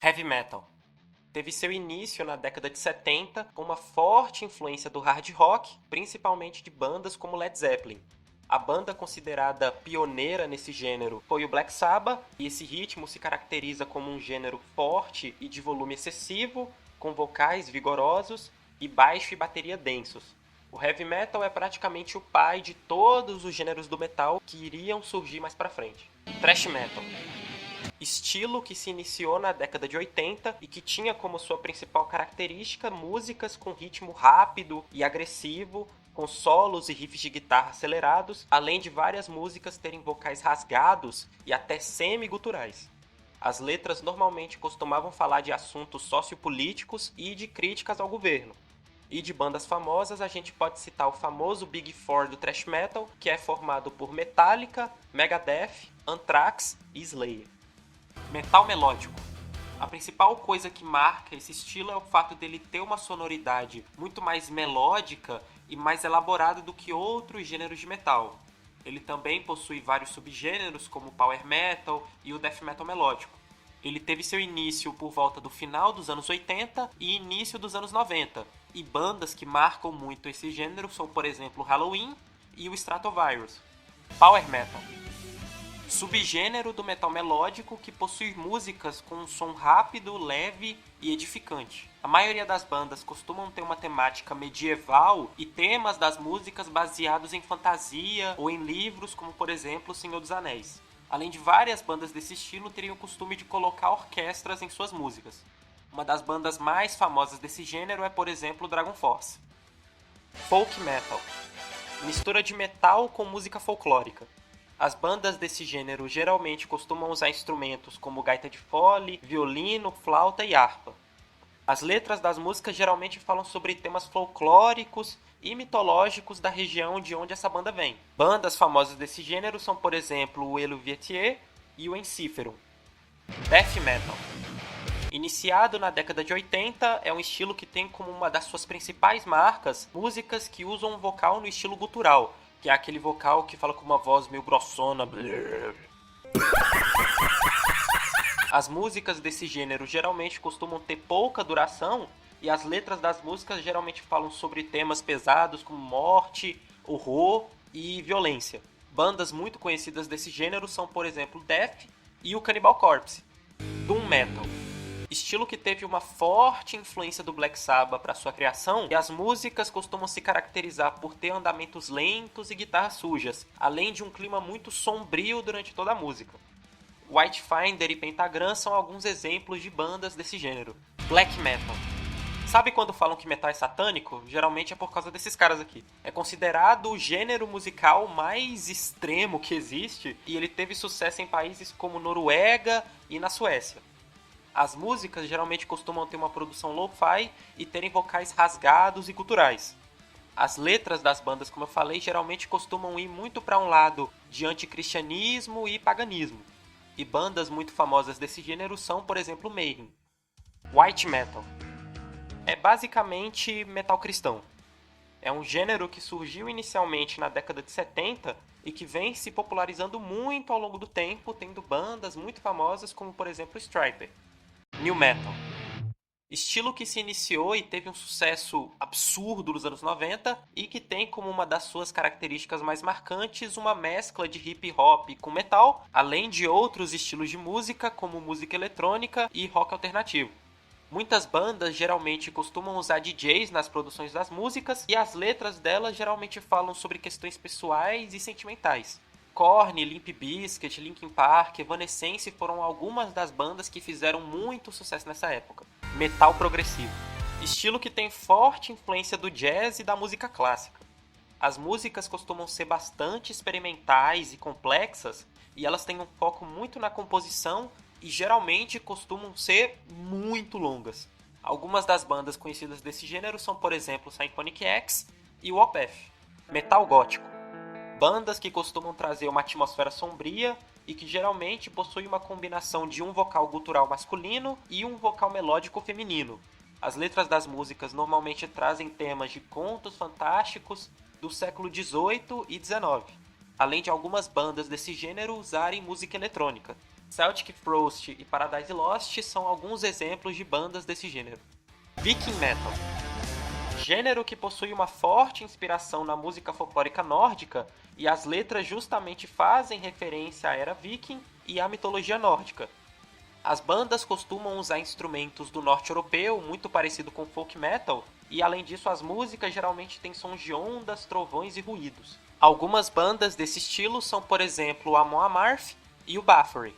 Heavy metal. Teve seu início na década de 70 com uma forte influência do hard rock, principalmente de bandas como Led Zeppelin. A banda considerada pioneira nesse gênero foi o Black Sabbath, e esse ritmo se caracteriza como um gênero forte e de volume excessivo, com vocais vigorosos e baixo e bateria densos. O heavy metal é praticamente o pai de todos os gêneros do metal que iriam surgir mais pra frente. Thrash metal. Estilo que se iniciou na década de 80 e que tinha como sua principal característica músicas com ritmo rápido e agressivo, com solos e riffs de guitarra acelerados, além de várias músicas terem vocais rasgados e até semi-guturais. As letras normalmente costumavam falar de assuntos sociopolíticos e de críticas ao governo. E de bandas famosas a gente pode citar o famoso Big Four do thrash metal, que é formado por Metallica, Megadeth, Anthrax e Slayer. Metal melódico. A principal coisa que marca esse estilo é o fato dele ter uma sonoridade muito mais melódica e mais elaborada do que outros gêneros de metal. Ele também possui vários subgêneros, como o power metal e o death metal melódico. Ele teve seu início por volta do final dos anos 80 e início dos anos 90, e bandas que marcam muito esse gênero são, por exemplo, o Halloween e o Stratovarius. Power metal. Subgênero do metal melódico que possui músicas com um som rápido, leve e edificante. A maioria das bandas costumam ter uma temática medieval e temas das músicas baseados em fantasia ou em livros, como por exemplo O Senhor dos Anéis. Além de várias bandas desse estilo teriam o costume de colocar orquestras em suas músicas. Uma das bandas mais famosas desse gênero é, por exemplo, Dragon Force. Folk metal. Mistura de metal com música folclórica. As bandas desse gênero geralmente costumam usar instrumentos como gaita de fole, violino, flauta e harpa. As letras das músicas geralmente falam sobre temas folclóricos e mitológicos da região de onde essa banda vem. Bandas famosas desse gênero são, por exemplo, o Eluvietier e o Ensiferum. Death metal. Iniciado na década de 80, é um estilo que tem como uma das suas principais marcas músicas que usam um vocal no estilo gutural, que é aquele vocal que fala com uma voz meio grossona. As músicas desse gênero geralmente costumam ter pouca duração e as letras das músicas geralmente falam sobre temas pesados como morte, horror e violência. Bandas muito conhecidas desse gênero são, por exemplo, Death e o Cannibal Corpse. Doom Metal. Estilo que teve uma forte influência do Black Sabbath para sua criação, e as músicas costumam se caracterizar por ter andamentos lentos e guitarras sujas, além de um clima muito sombrio durante toda a música. Whitefinder e Pentagram são alguns exemplos de bandas desse gênero. Black Metal. Sabe quando falam que metal é satânico? Geralmente é por causa desses caras aqui. É considerado o gênero musical mais extremo que existe, e ele teve sucesso em países como Noruega e na Suécia. As músicas geralmente costumam ter uma produção lo-fi e terem vocais rasgados e guturais. As letras das bandas, como eu falei, geralmente costumam ir muito para um lado de anticristianismo e paganismo. E bandas muito famosas desse gênero são, por exemplo, Mayhem. White Metal. É basicamente metal cristão. É um gênero que surgiu inicialmente na década de 70 e que vem se popularizando muito ao longo do tempo, tendo bandas muito famosas como, por exemplo, Stryper. New Metal. Estilo que se iniciou e teve um sucesso absurdo nos anos 90 e que tem como uma das suas características mais marcantes uma mescla de hip hop com metal, além de outros estilos de música como música eletrônica e rock alternativo. Muitas bandas geralmente costumam usar DJs nas produções das músicas e as letras delas geralmente falam sobre questões pessoais e sentimentais. Korn, Limp Bizkit, Linkin Park, Evanescence foram algumas das bandas que fizeram muito sucesso nessa época. Metal progressivo. Estilo que tem forte influência do jazz e da música clássica. As músicas costumam ser bastante experimentais e complexas, e elas têm um foco muito na composição e geralmente costumam ser muito longas. Algumas das bandas conhecidas desse gênero são, por exemplo, Symphonic X e o Opeth. Metal gótico. Bandas que costumam trazer uma atmosfera sombria e que geralmente possuem uma combinação de um vocal gutural masculino e um vocal melódico feminino. As letras das músicas normalmente trazem temas de contos fantásticos do século XVIII e XIX, além de algumas bandas desse gênero usarem música eletrônica. Celtic Frost e Paradise Lost são alguns exemplos de bandas desse gênero. Viking Metal. Gênero que possui uma forte inspiração na música folclórica nórdica, e as letras justamente fazem referência à era viking e à mitologia nórdica. As bandas costumam usar instrumentos do norte europeu, muito parecido com folk metal, e além disso as músicas geralmente têm sons de ondas, trovões e ruídos. Algumas bandas desse estilo são, por exemplo, o Amon Amarth e o Bathory.